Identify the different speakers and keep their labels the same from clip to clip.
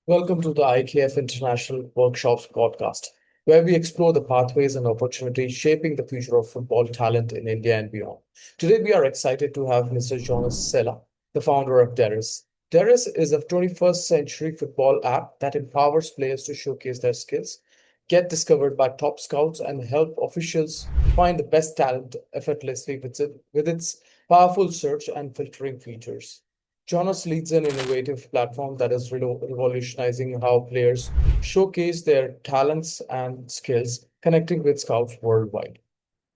Speaker 1: Welcome to the IKF International Workshops podcast, where we explore the pathways and opportunities shaping the future of football talent in India and beyond. Today, we are excited to have Mr. Jonas Sela, the founder of Daryse. Daryse is a 21st century football app that empowers players to showcase their skills, get discovered by top scouts, and help officials find the best talent effortlessly with its powerful search and filtering features. Jonas leads an innovative platform that is revolutionizing how players showcase their talents and skills, connecting with scouts worldwide.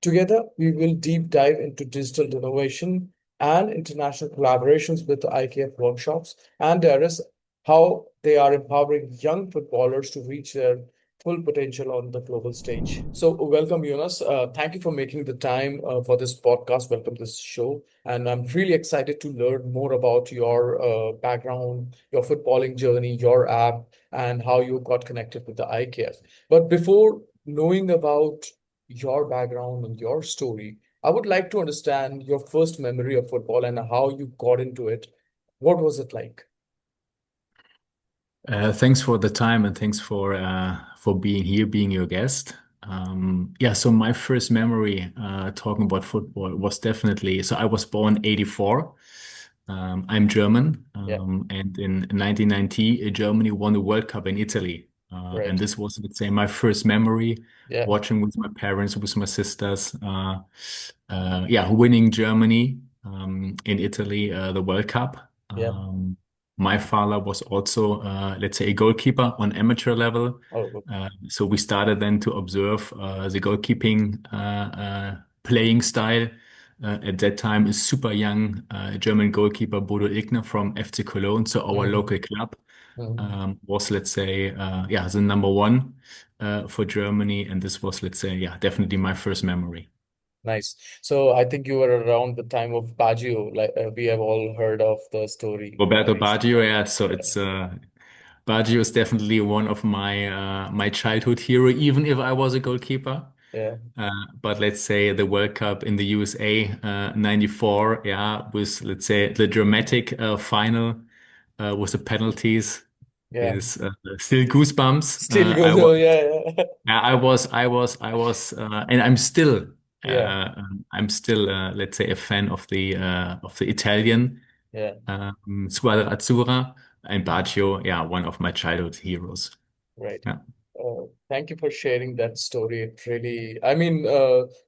Speaker 1: Together, we will deep dive into digital innovation and international collaborations with the IKF workshops and Daryse, how they are empowering young footballers to reach their full potential on the global stage. So, welcome, Jonas. Thank you for making the time for this podcast. Welcome to this show. And I'm really excited to learn more about your background, your footballing journey, your app, and how you got connected with the IKF. But before knowing about your background and your story, I would like to understand your first memory of football and how you got into it. What was it like?
Speaker 2: Thanks for the time and thanks for being here, being your guest. Yeah, so my first memory talking about football was definitely so I was born 84. I'm German,
Speaker 1: Yeah,
Speaker 2: and in 1990, Germany won the World Cup in Italy. And
Speaker 1: right.
Speaker 2: this was, let's say, my first memory
Speaker 1: Yeah,
Speaker 2: watching with my parents, with my sisters. Yeah, winning Germany in Italy, the World Cup.
Speaker 1: yeah.
Speaker 2: My father was also, let's say, a goalkeeper on amateur level.
Speaker 1: Oh,
Speaker 2: So we started then to observe the goalkeeping playing style. At that time, a super young German goalkeeper, Bodo Illgner from FC Cologne, so our
Speaker 1: mm-hmm.
Speaker 2: local club,
Speaker 1: Mm-hmm.
Speaker 2: was, let's say, yeah, the number one for Germany. And this was, let's say, yeah, definitely my first memory.
Speaker 1: Nice. So I think you were around the time of Baggio. Like we have all heard of the story.
Speaker 2: Roberto
Speaker 1: Nice.
Speaker 2: Baggio, yeah, so
Speaker 1: Yeah,
Speaker 2: it's Baggio is definitely one of my childhood hero, even if I was a goalkeeper.
Speaker 1: yeah,
Speaker 2: Uh, but let's say the World Cup in the USA 94, yeah, with let's say the dramatic final with the penalties
Speaker 1: yeah.
Speaker 2: is still goosebumps.
Speaker 1: Still goes. Oh, yeah, yeah,
Speaker 2: Yeah, and
Speaker 1: yeah,
Speaker 2: I'm still, let's say, a fan of the Italian
Speaker 1: yeah.
Speaker 2: Squadra Azzurra and Baggio. Yeah, one of my childhood heroes.
Speaker 1: Right.
Speaker 2: Yeah.
Speaker 1: Thank you for sharing that story. It really, I mean,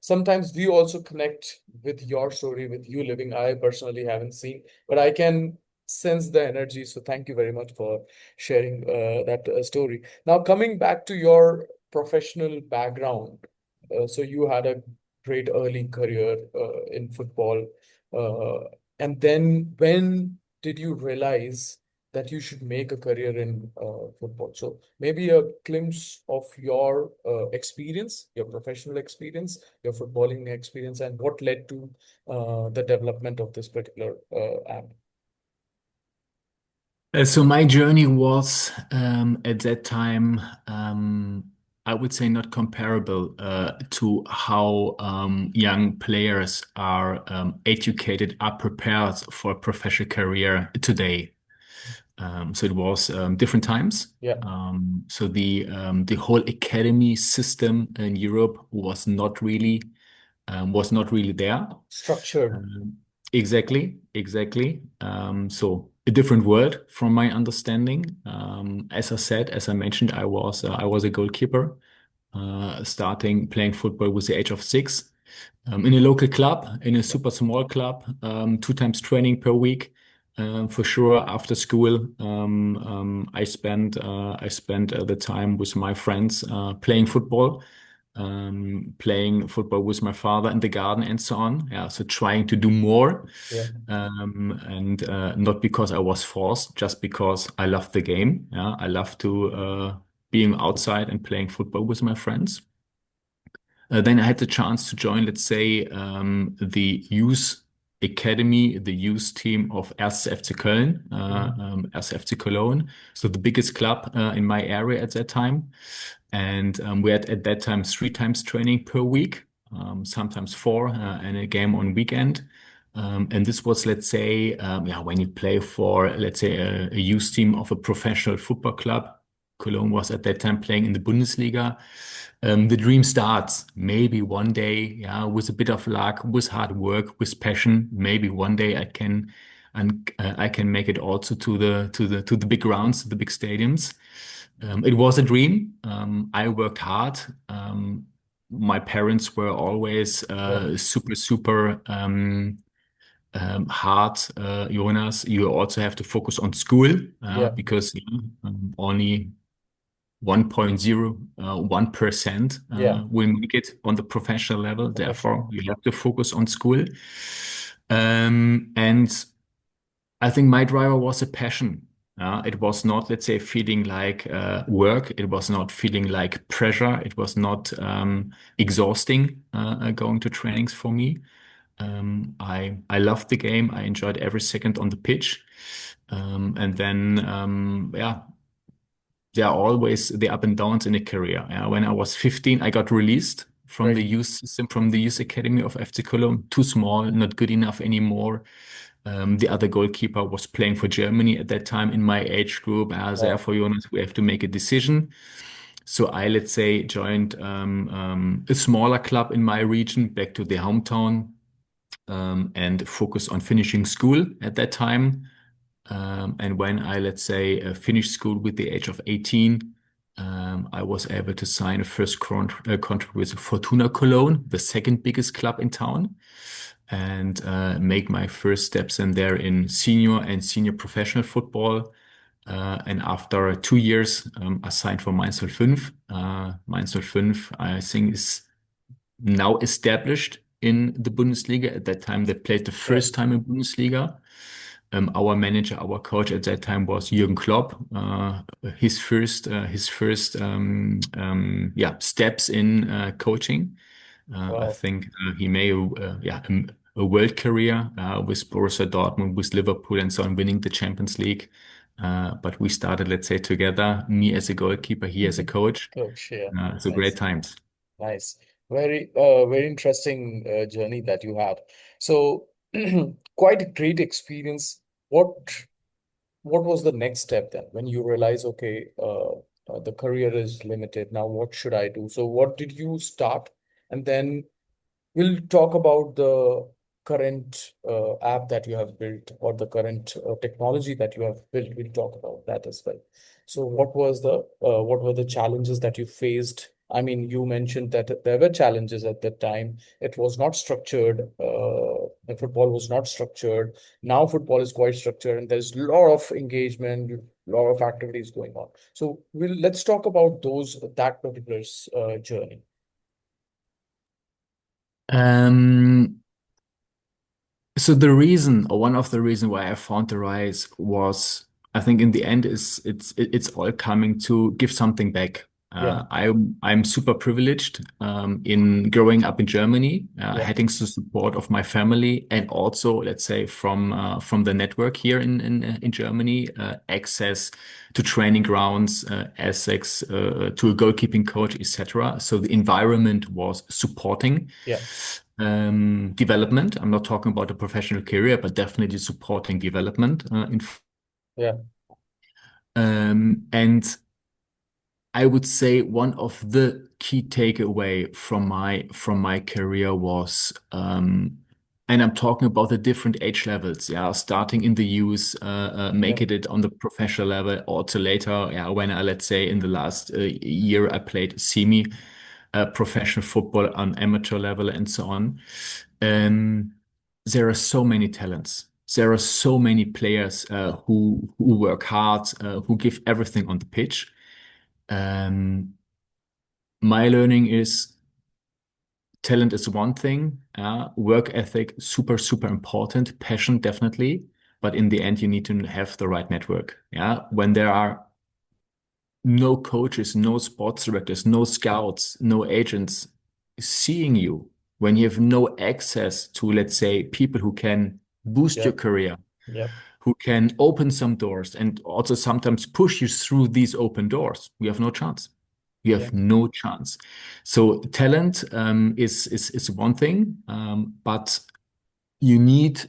Speaker 1: sometimes we also connect with your story, with you living. I personally haven't seen, but I can sense the energy. So thank you very much for sharing that story. Now, coming back to your professional background, so you had a great early career in football. Uh, and then when did you realize that you should make a career in football? So maybe a glimpse of your experience, your professional experience, your footballing experience, and what led to the development of this particular app.
Speaker 2: So my journey was at that time, I would say not comparable to how young players are educated, are prepared for a professional career today. So it was different times.
Speaker 1: Yeah,
Speaker 2: So the whole academy system in Europe was not really there.
Speaker 1: structured.
Speaker 2: Um, exactly. So a different world from my understanding. As I mentioned, I was a goalkeeper, starting playing football with the age of 6, in a local club, in a
Speaker 1: Yeah,
Speaker 2: super small club, 2 times training per week. For sure, after school, I spent the time with my friends playing football with my father in the garden and so on. Yeah, so trying to do more,
Speaker 1: yeah,
Speaker 2: and not because I was forced, just because I loved the game. Yeah, I love to being outside and playing football with my friends. Then I had the chance to join, let's say, the youth academy, the youth team of 1. FC Köln,
Speaker 1: mhm,
Speaker 2: 1. FC Cologne, so the biggest club in my area at that time. And we had at that time 3 times training per week, sometimes 4, and a game on weekend. And this was, let's say, yeah, when you play for, let's say, a youth team of a professional football club. Cologne was at that time playing in the Bundesliga. The dream starts maybe one day, yeah, with a bit of luck, with hard work, with passion. Maybe one day I can make it also to the big grounds, to the big stadiums. It was a dream. I worked hard. My parents were always
Speaker 1: Yeah,
Speaker 2: super hard, Jonas. You also have to focus on school
Speaker 1: yeah,
Speaker 2: because only 1.01%
Speaker 1: yeah,
Speaker 2: will make it on the professional level. Therefore,
Speaker 1: professional.
Speaker 2: you have to focus on school. And I think my driver was a passion. It was not, let's say, feeling like work. It was not feeling like pressure. It was not exhausting going to trainings for me. I loved the game. I enjoyed every second on the pitch. And then, yeah, there are always the up and downs in a career. Yeah, when I was 15, I got released from the
Speaker 1: Right,
Speaker 2: youth system, from the youth academy of FC Cologne. Too small, not good enough anymore. The other goalkeeper was playing for Germany at that time in my age group.
Speaker 1: wow,
Speaker 2: Therefore, Jonas, we have to make a decision. So I, let's say, joined a smaller club in my region, back to the hometown, and focused on finishing school at that time. And when I, let's say, finished school with the age of 18, I was able to sign a first contract with Fortuna Cologne, the second biggest club in town, and make my first steps in there in senior and senior professional football. And after 2 years, I signed for Mainz 05. Mainz 05, I think, is now established in the Bundesliga. At that time, they played the
Speaker 1: yeah,
Speaker 2: first time in Bundesliga. Our manager, our coach at that time was Jürgen Klopp. His first yeah, steps in coaching. I
Speaker 1: wow.
Speaker 2: think he made yeah, a world career with Borussia Dortmund, with Liverpool, and so on, winning the Champions League. But we started, let's say, together. Me as a goalkeeper, he as a coach.
Speaker 1: Coach, yeah,
Speaker 2: So great
Speaker 1: nice.
Speaker 2: times.
Speaker 1: Nice. Very interesting journey that you had. So, quite a great experience. What what was the next step then when you realize, okay, the career is limited. Now, what should I do? So, what did you start? And then we'll talk about the current app that you have built or the current technology that you have built. We'll talk about that as well. So, what were the challenges that you faced? I mean, you mentioned that there were challenges at that time. It was not structured. The football was not structured. Now, football is quite structured, and there's a lot of engagement, a lot of activities going on. So, let's talk about that particular journey.
Speaker 2: Um, So the reason, or one of the reasons why I found the rise was, I think in the end is it's all coming to give something back.
Speaker 1: Yeah,
Speaker 2: I'm super privileged in growing up in Germany,
Speaker 1: yeah,
Speaker 2: having the support of my family, and also, let's say, from the network here in Germany, access to training grounds, access to a goalkeeping coach, etc. So the environment was supporting
Speaker 1: yeah.
Speaker 2: development. I'm not talking about a professional career, but definitely supporting development
Speaker 1: Yeah,
Speaker 2: and I would say one of the key takeaway from my career was, and I'm talking about the different age levels. Yeah, starting in the youth,
Speaker 1: yeah,
Speaker 2: making it on the professional level, or to later. Yeah, when I, let's say, in the last year I played semi professional football on amateur level and so on. Um, there are so many talents. There are so many players who work hard, who give everything on the pitch. Um, my learning is talent is one thing, work ethic super important, passion definitely, but in the end you need to have the right network. Yeah, when there are no coaches, no sports directors, no scouts, no agents seeing you, when you have no access to, let's say, people who can boost
Speaker 1: yeah,
Speaker 2: your career,
Speaker 1: yeah,
Speaker 2: who can open some doors and also sometimes push you through these open doors, you have no chance. You
Speaker 1: yeah,
Speaker 2: have no chance. So talent is one thing, but you need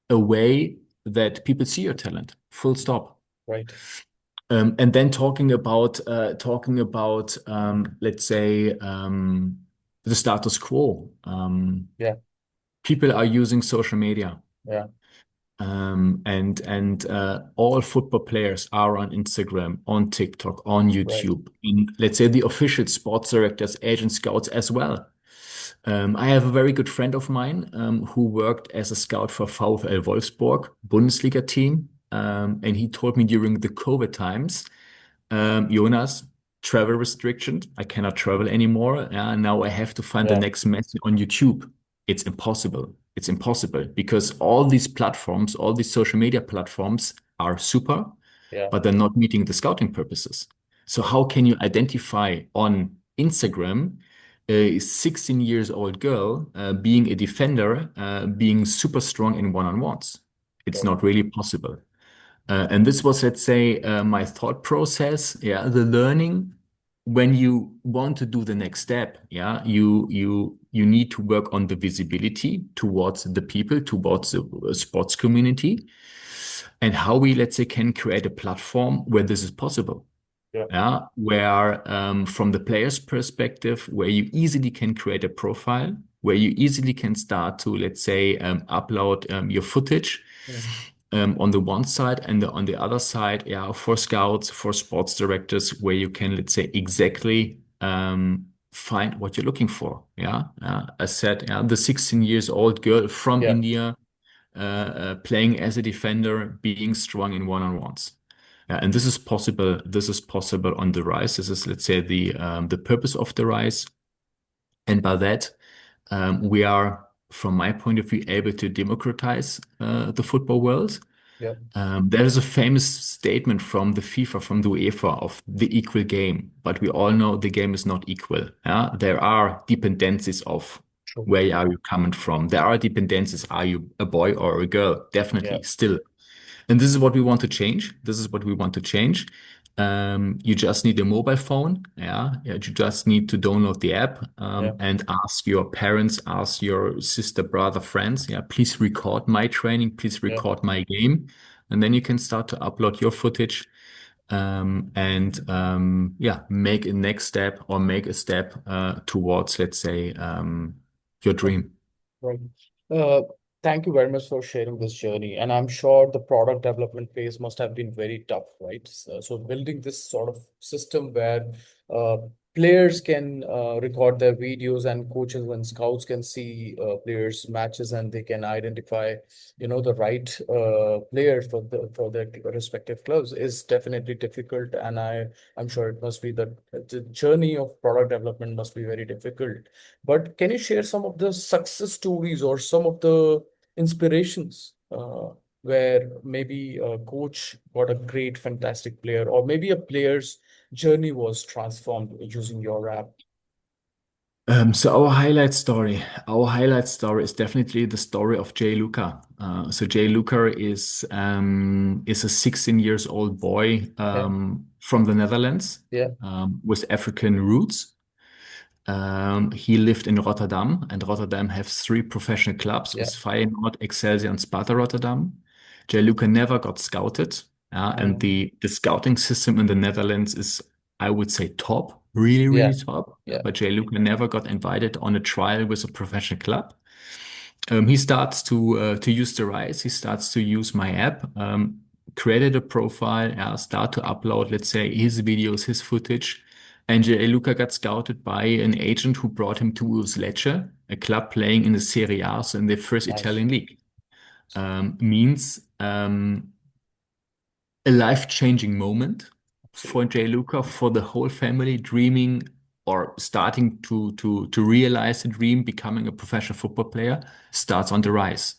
Speaker 2: a way that people see your talent, full stop.
Speaker 1: Right.
Speaker 2: And then talking about let's say the status quo.
Speaker 1: Yeah.
Speaker 2: People are using social media.
Speaker 1: Yeah.
Speaker 2: And all football players are on Instagram, on TikTok, on
Speaker 1: Right.
Speaker 2: YouTube, and let's say the official sports directors, agents, scouts as well. I have a very good friend of mine who worked as a scout for VfL Wolfsburg, Bundesliga team, and he told me during the COVID times, Jonas, travel restrictions. I cannot travel anymore. Now I have to find the
Speaker 1: Yeah.
Speaker 2: next Messi on YouTube. It's impossible. It's impossible because all these platforms, all these social media platforms are super,
Speaker 1: Yeah.
Speaker 2: but they're not meeting the scouting purposes. So
Speaker 1: Right.
Speaker 2: how can you identify on Instagram a 16 years old girl being a defender, being super strong in one-on-ones? It's
Speaker 1: Right.
Speaker 2: not really possible. And this was, let's say, my thought process. Yeah, the learning when you want to do the next step. Yeah, you need to work on the visibility towards the people, towards the sports community, and how we, let's say, can create a platform where this is possible.
Speaker 1: Yeah.
Speaker 2: Yeah, where from the player's perspective, where you easily can create a profile, where you easily can start to, let's say, upload your footage
Speaker 1: Mm.
Speaker 2: on the one side, and on the other side, yeah, for scouts, for sports directors, where you can, let's say, exactly find what you're looking for. Yeah, I said, yeah, the 16 years old girl from
Speaker 1: Yeah.
Speaker 2: India playing as a defender, being strong in one-on-ones. And this is possible. This is possible on the rise. This is, let's say, the purpose of the rise. And by that, we are, from my point of view, able to democratize the football world.
Speaker 1: Yeah.
Speaker 2: There is a famous statement from the FIFA, from the UEFA, of the equal game, but we all know the game is not equal. Yeah? There are dependencies of
Speaker 1: True.
Speaker 2: where are you coming from. There are dependencies. Are you a boy or a girl?
Speaker 1: Yeah.
Speaker 2: Definitely, still. And this is what we want to change. This is what we want to change. You just need a mobile phone. Yeah. You just need to download the app
Speaker 1: Yeah.
Speaker 2: and ask your parents, ask your sister, brother, friends. Yeah. Please record my training. Please
Speaker 1: Yeah.
Speaker 2: record my game. And then you can start to upload your footage and yeah, make a next step or make a step towards, let's say, your dream.
Speaker 1: Right. Uh, Thank you very much for sharing this journey. And I'm sure the product development phase must have been very tough, right? So building this sort of system where uh, players can record their videos and coaches and scouts can see players' matches and they can identify, the right player for their respective clubs is definitely difficult. And I'm sure it must be the journey of product development must be very difficult. But can you share some of the success stories or some of the inspirations where maybe a coach got a great, fantastic player, or maybe a player's journey was transformed using your app?
Speaker 2: So our highlight story is definitely the story of Jay Luca. So Jay Luca is a 16 years old boy
Speaker 1: Yeah,
Speaker 2: from the Netherlands
Speaker 1: yeah,
Speaker 2: with African roots. He lived in Rotterdam, and Rotterdam has three professional clubs
Speaker 1: yeah.
Speaker 2: with Feyenoord, Excelsior, and Sparta Rotterdam. Jay Luca never got scouted, and
Speaker 1: Mm,
Speaker 2: the scouting system in the Netherlands is, I would say, top, really, really
Speaker 1: yeah,
Speaker 2: top.
Speaker 1: yeah.
Speaker 2: But Jay Luca never got invited on a trial with a professional club. He starts to use the rise. He starts to use my app. Created a profile. Start to upload, let's say, his videos, his footage. And Jay Luca got scouted by an agent who brought him to Lecce, a club playing in the Serie A, so in the first
Speaker 1: Nice.
Speaker 2: Italian league. Means a life-changing moment for
Speaker 1: Absolutely.
Speaker 2: Jay Luca, for the whole family, dreaming or starting to realize the dream, becoming a professional football player, starts on the rise.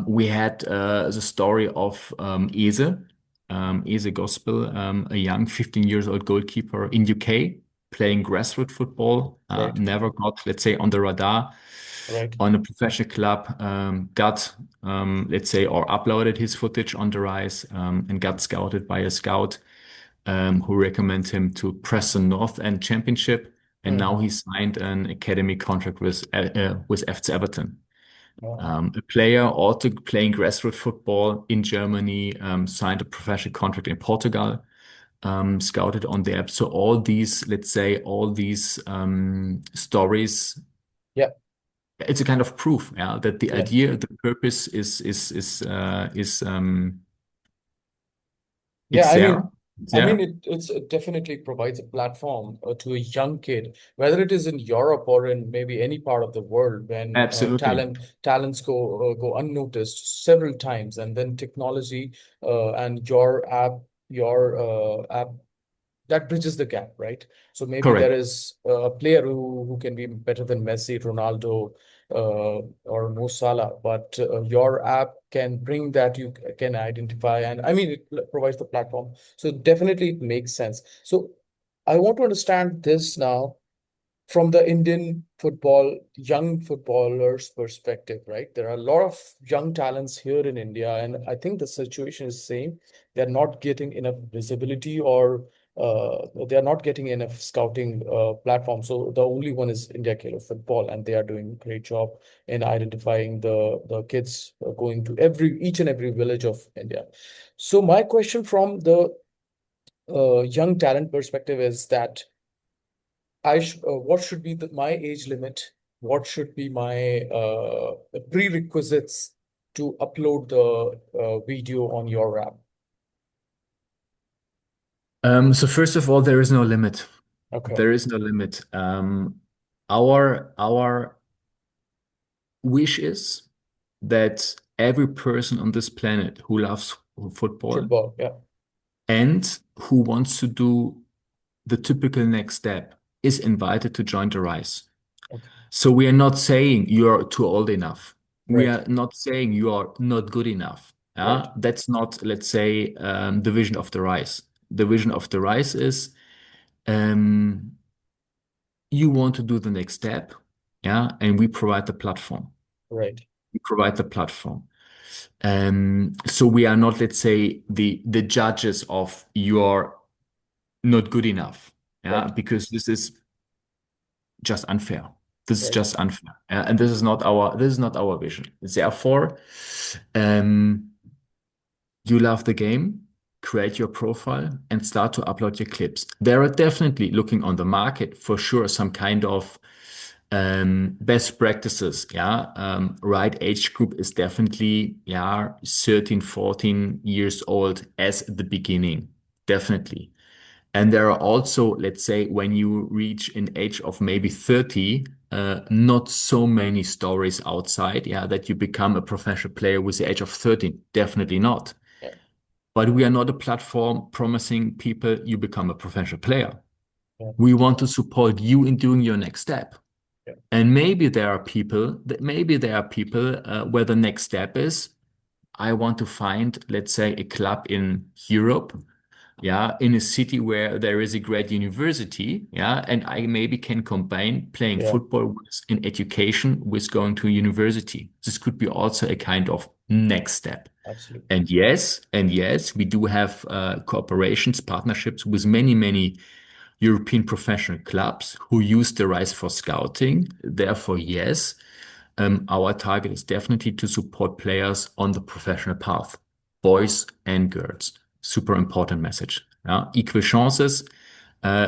Speaker 2: We had the story of Eze Gospel, a young 15 years old goalkeeper in UK playing grassroots football,
Speaker 1: Right,
Speaker 2: never got, let's say, on the radar
Speaker 1: right.
Speaker 2: on a professional club, got, let's say, or uploaded his footage on the rise and got scouted by a scout who recommended him to Preston North End Championship. And now
Speaker 1: Mm,
Speaker 2: he signed an academy contract with FC Everton.
Speaker 1: Wow.
Speaker 2: A player also playing grassroots football in Germany, signed a professional contract in Portugal, scouted on the app. So all these, let's say, all these stories,
Speaker 1: Yeah,
Speaker 2: it's a kind of proof, yeah, that the
Speaker 1: yeah.
Speaker 2: idea, the purpose is
Speaker 1: Yeah,
Speaker 2: it's there. It's there.
Speaker 1: it definitely provides a platform to a young kid, whether it is in Europe or in maybe any part of the world, when
Speaker 2: Absolutely.
Speaker 1: talents go unnoticed several times, and then technology and your app that bridges the gap, right? So maybe there
Speaker 2: Correct.
Speaker 1: is a player who can be better than Messi, Ronaldo, or Mo Salah, but your app can bring that you can identify, and I mean it provides the platform. So definitely it makes sense. So I want to understand this now from the Indian football, young footballers' perspective, right? There are a lot of young talents here in India, and I think the situation is same. They're not getting enough visibility, or they're not getting enough scouting platform. So the only one is India Khelo Football, and they are doing a great job in identifying the kids going to each and every village of India. So my question from the young talent perspective is that what should be my age limit? What should be my prerequisites to upload the video on your app?
Speaker 2: So first of all, there is no limit.
Speaker 1: Okay,
Speaker 2: There is no limit. Our wish is that every person on this planet who loves football
Speaker 1: football. Yeah.
Speaker 2: and who wants to do the typical next step is invited to join the rise.
Speaker 1: Okay.
Speaker 2: So we are not saying you are too old enough. We
Speaker 1: Right.
Speaker 2: are not saying you are not good enough.
Speaker 1: Right.
Speaker 2: That's not, let's say, the vision of the rise. The vision of the rise is um, you want to do the next step, yeah, and we provide the platform.
Speaker 1: Right.
Speaker 2: We provide the platform. So we are not, let's say, the judges of you're not good enough, yeah,
Speaker 1: Right.
Speaker 2: because this is just unfair. This is
Speaker 1: Right.
Speaker 2: just unfair, and this is not our vision. Therefore, um, you love the game, create your profile, and start to upload your clips. There are definitely looking on the market for sure some kind of best practices. Yeah, right age group is definitely 13, 14 years old as the beginning, definitely. And there are also, let's say, when you reach an age of maybe 30, not so many stories outside, yeah, that you become a professional player with the age of 13. Definitely not.
Speaker 1: Yeah.
Speaker 2: But we are not a platform promising people you become a professional player.
Speaker 1: Yeah.
Speaker 2: We want to support you in doing your next step.
Speaker 1: Yeah.
Speaker 2: And maybe there are people where the next step is, I want to find, let's say, a club in Europe, yeah, in a city where there is a great university, yeah, and I maybe can combine playing
Speaker 1: Yeah.
Speaker 2: football with an education with going to university. This could be also a kind of next step.
Speaker 1: Absolutely.
Speaker 2: And yes, we do have cooperations, partnerships with many, many European professional clubs who use the Rise for scouting. Therefore, yes, our target is definitely to support players on the professional path, boys and girls. Super important message. Yeah, equal chances.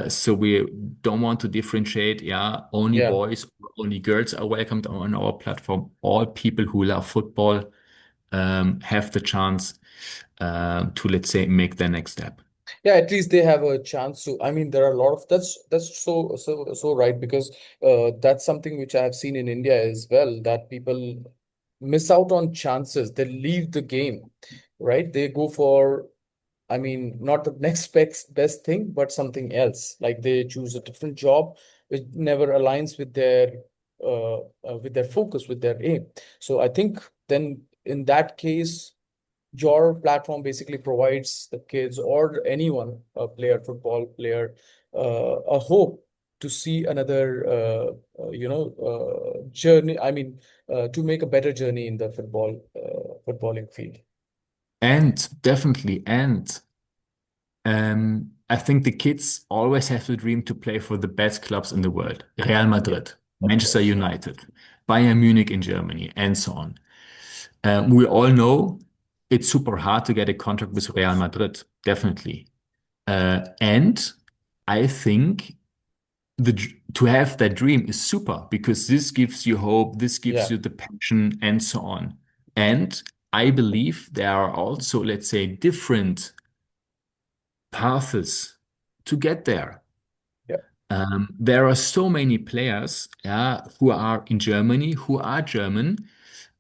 Speaker 2: So we don't want to differentiate. Yeah, only
Speaker 1: Yeah.
Speaker 2: boys, or only girls are welcomed on our platform. All people who love football have the chance to, let's say, make their next step.
Speaker 1: Yeah, at least they have a chance to. I mean, there are a lot of that's so right, because that's something which I have seen in India as well, that people miss out on chances. They leave the game, right? They go for, I mean, not the next best thing, but something else. Like they choose a different job which never aligns with their focus, with their aim. So I think then in that case, your platform basically provides the kids or anyone, a player, football player, a hope to see another, journey. I mean, to make a better journey in the footballing field.
Speaker 2: And I think the kids always have the dream to play for the best clubs in the world. Real
Speaker 1: Yeah,
Speaker 2: Madrid,
Speaker 1: of
Speaker 2: Manchester
Speaker 1: course.
Speaker 2: United. Bayern Munich in Germany, and so on. We all know it's super hard to get a contract with Real Madrid, definitely. And I think to have that dream is super because this gives you hope, this gives
Speaker 1: Yeah,
Speaker 2: you the passion, and so on. And I believe there are also, let's say, different paths to get there.
Speaker 1: yeah.
Speaker 2: There are so many players, yeah, who are in Germany, who are German,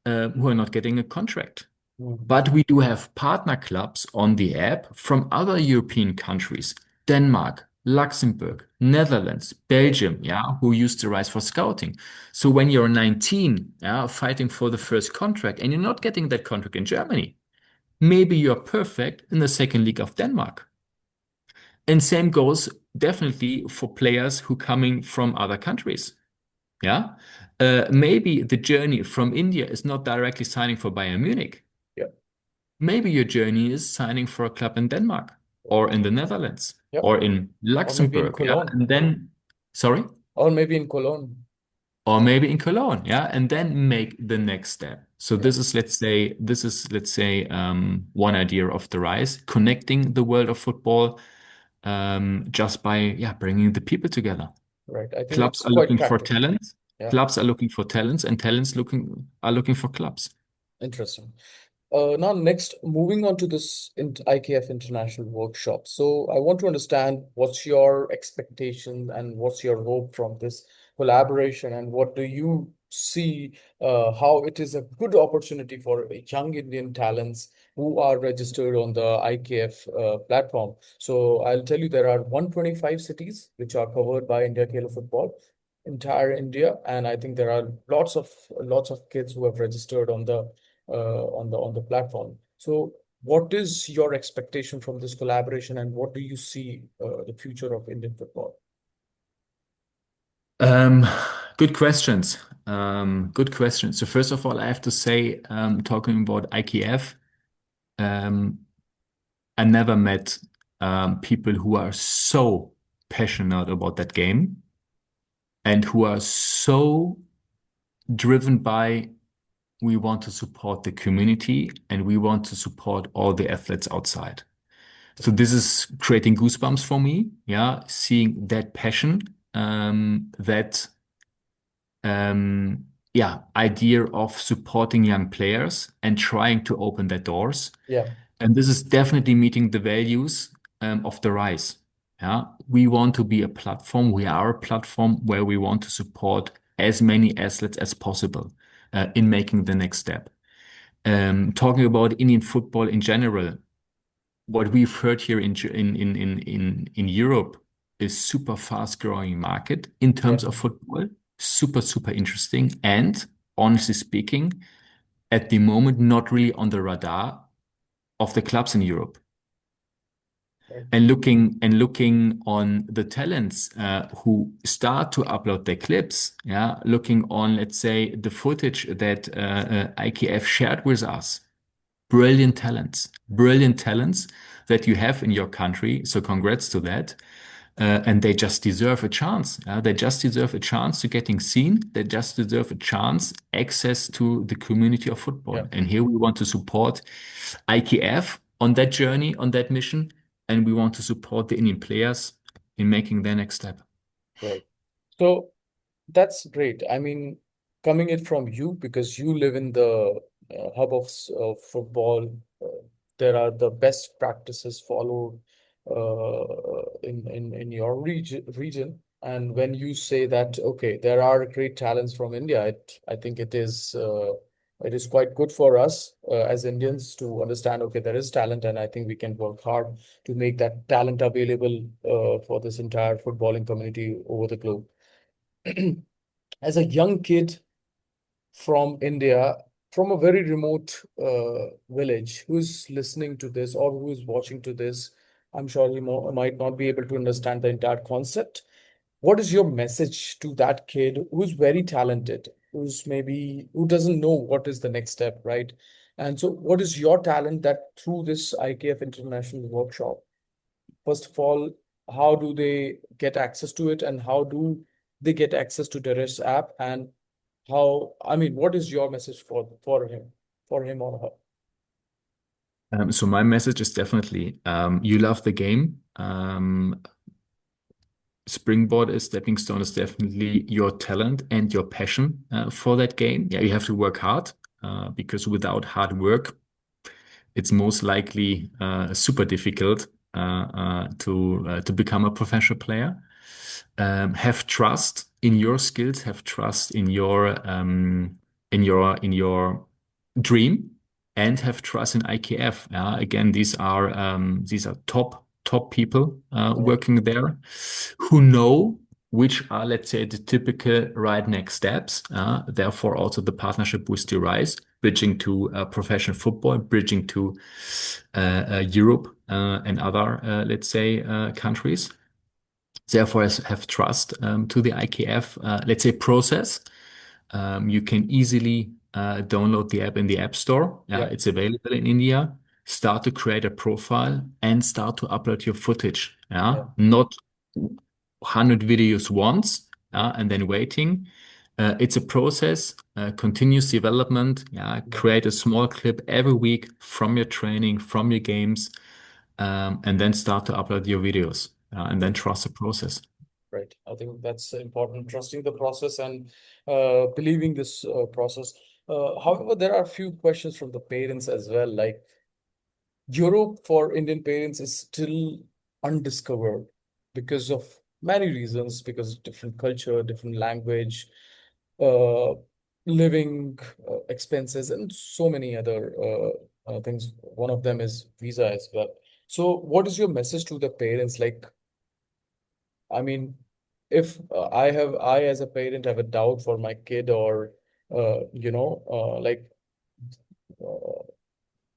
Speaker 2: who are not getting a contract.
Speaker 1: Mhm.
Speaker 2: But we do have partner clubs on the app from other European countries, Denmark, Luxembourg, Netherlands,
Speaker 1: Right.
Speaker 2: Belgium, yeah, who use the Rise for Scouting. So when you're 19, yeah, fighting for the first contract and you're not getting that contract in Germany, maybe you're perfect in the second league of Denmark. And same goes definitely for players who coming from other countries. Yeah. Maybe the journey from India is not directly signing for Bayern Munich.
Speaker 1: Yeah.
Speaker 2: Maybe your journey is signing for a club in Denmark or in the Netherlands
Speaker 1: Yep.
Speaker 2: or in
Speaker 1: Or maybe in
Speaker 2: Luxembourg. Yeah.
Speaker 1: Cologne.
Speaker 2: And then, sorry,
Speaker 1: Or maybe in Cologne.
Speaker 2: or maybe in Cologne. Yeah. And
Speaker 1: Yeah.
Speaker 2: then make the next step. So
Speaker 1: Yeah.
Speaker 2: let's say, one idea of the rise, connecting the world of football, just by, yeah, bringing the people together.
Speaker 1: Right. I think
Speaker 2: Clubs
Speaker 1: it's
Speaker 2: are
Speaker 1: quite
Speaker 2: looking for
Speaker 1: practical.
Speaker 2: talent.
Speaker 1: Yeah.
Speaker 2: Clubs are looking for talents, and talents are looking for clubs.
Speaker 1: Interesting. Now, next, moving on to this IKF International Workshop. So, I want to understand what's your expectation and what's your hope from this collaboration, and what do you see how it is a good opportunity for young Indian talents who are registered on the IKF platform. So, I'll tell you there are 125 cities which are covered by India Khelo Football, entire India, and I think there are lots of kids who have registered on the platform. So, what is your expectation from this collaboration, and what do you see the future of Indian football?
Speaker 2: Um, Good questions. Good questions. So first of all, I have to say, talking about IKF, um, I never met people who are so passionate about that game and who are so driven by we want to support the community and we want to support all the athletes outside. So this is creating goosebumps for me. Yeah, seeing that passion, that yeah, idea of supporting young players and trying to open their doors.
Speaker 1: Yeah,
Speaker 2: And this is definitely meeting the values of the Rise. Yeah, we want to be a platform. We are a platform where we want to support as many athletes as possible in making the next step. Talking about Indian football in general, what we've heard here in Europe is super fast growing market in
Speaker 1: yeah,
Speaker 2: terms of football, super interesting, and honestly speaking, at the moment not really on the radar of the clubs in Europe.
Speaker 1: right.
Speaker 2: And looking on the talents who start to upload their clips, yeah, looking on, let's say, the footage that IKF shared with us, brilliant talents that you have in your country. So congrats to that. And they just deserve a chance. They just deserve a chance to getting seen. They just deserve a chance, access to the community of football.
Speaker 1: Yeah,
Speaker 2: And here we want to support IKF on that journey, on that mission, and we want to support the Indian players in making their next step.
Speaker 1: right. So that's great. I mean, coming it from you, because you live in the hub of football, there are the best practices followed in your region. And when you say that, okay, there are great talents from India, I think it is quite good for us as Indians to understand, okay, there is talent, and I think we can work hard to make that talent available for this entire footballing community over the globe. As a young kid from India, from a very remote village, who's listening to this or who is watching to this, I'm sure he might not be able to understand the entire concept. What is your message to that kid who's very talented, who doesn't know what is the next step, right? And so, what is your talent that through this IKF International Workshop, first of all, how do they get access to it, and how do they get access to Daryse app? And what is your message for him or her?
Speaker 2: So my message is definitely you love the game. Springboard is stepping stone is definitely your talent and your passion for that game. Yeah, you have to work hard because without hard work, it's most likely super difficult to become a professional player. Have trust in your skills. Have trust in your dream, and have trust in IKF. Again, these are top people
Speaker 1: Right.
Speaker 2: working there who know which are, let's say, the typical right next steps. Therefore, also the partnership with Daryse, bridging to professional football, bridging to Europe and other, let's say, countries. Therefore, have trust to the IKF, let's say, process. You can easily download the app in the App Store. Yeah,
Speaker 1: Yeah.
Speaker 2: it's available in India. Start to create a profile and start to upload your footage. Yeah,
Speaker 1: Yeah.
Speaker 2: not 100 videos once, and then waiting. It's a process, continuous development. Yeah,
Speaker 1: Yeah.
Speaker 2: create a small clip every week from your training, from your games, and then start to upload your videos, and then
Speaker 1: Right.
Speaker 2: trust the process.
Speaker 1: Right. I think that's important. Trusting the process and believing this process. However, there are a few questions from the parents as well. Like Europe for Indian parents is still undiscovered because of many reasons, because different culture, different language, uh, living expenses, and so many other things. One of them is visa as well. So, what is your message to the parents? Like, I mean, if I as a parent have a doubt for my kid, or like, uh,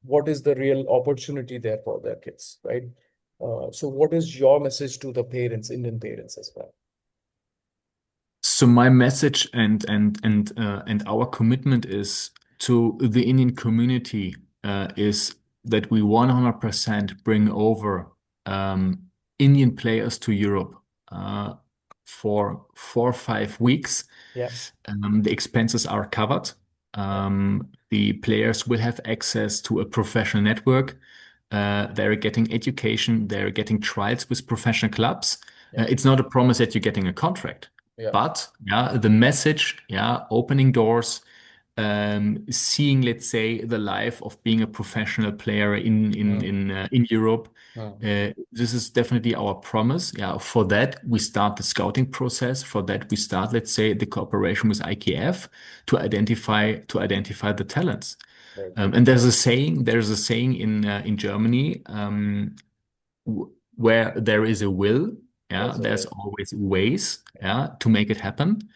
Speaker 1: what is the real opportunity there for their kids, right? So, what is your message to the parents, Indian parents as well?
Speaker 2: So my message and our commitment is to the Indian community is that we 100% bring over um, Indian players to Europe for 4 or 5 weeks.
Speaker 1: Yeah,
Speaker 2: The expenses are covered.
Speaker 1: yeah,
Speaker 2: The players will have access to a professional network. They're getting education. They're getting trials with professional clubs.
Speaker 1: yeah,
Speaker 2: It's not a promise that you're getting a contract,
Speaker 1: yeah,
Speaker 2: but yeah, the message, yeah, opening doors, seeing, let's say, the life of being a professional player
Speaker 1: mm,
Speaker 2: in Europe.
Speaker 1: mm,
Speaker 2: This is definitely our promise. Yeah, for that we start the scouting process. For that we start, let's say, the cooperation with IKF to identify the talents.
Speaker 1: right.
Speaker 2: And there's a saying in Germany, where there is a will, yeah,
Speaker 1: There's a
Speaker 2: there's
Speaker 1: way.
Speaker 2: always ways, yeah, to make it happen.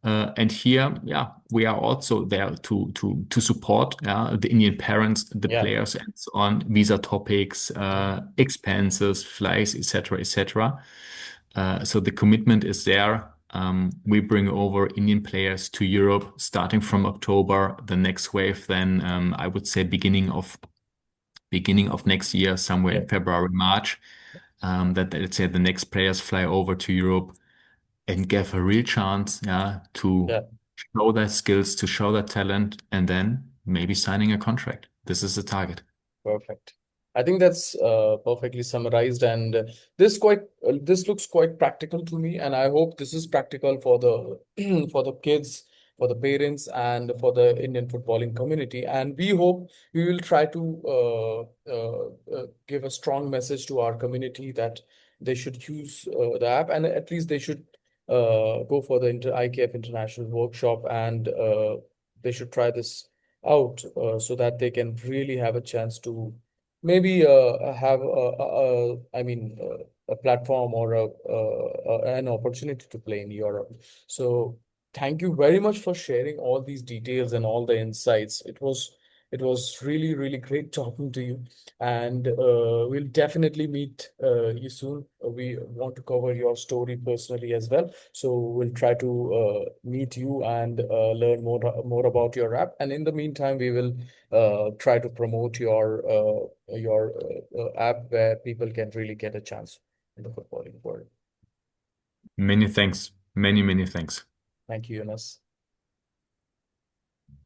Speaker 2: And here, yeah, we are also there to support, yeah, the Indian parents, the
Speaker 1: Yeah,
Speaker 2: players, and so on, visa topics, expenses, flights, etc., etc. So the commitment is there. We bring over Indian players to Europe starting from October. The next wave, then I would say beginning of next year, somewhere
Speaker 1: yeah,
Speaker 2: in February, March. That let's say the next players fly over to Europe and give a real chance, yeah, to
Speaker 1: yeah.
Speaker 2: show their skills, to show their talent, and then maybe signing a contract. This is the target.
Speaker 1: Perfect. I think that's perfectly summarized, and this looks quite practical to me, and I hope this is practical for the for the kids, for the parents, and for the Indian footballing community. And we hope we will try to give a strong message to our community that they should use the app, and at least they should go for the IKF International Workshop, and they should try this out so that they can really have a chance to maybe have a platform or an opportunity to play in Europe. So thank you very much for sharing all these details and all the insights. It was really great talking to you, and we'll definitely meet you soon. We want to cover your story personally as well, so we'll try to meet you and learn more about your app. And in the meantime, we will try to promote your app where people can really get a chance in the footballing world.
Speaker 2: Many thanks. Many thanks.
Speaker 1: Thank you, Jonas.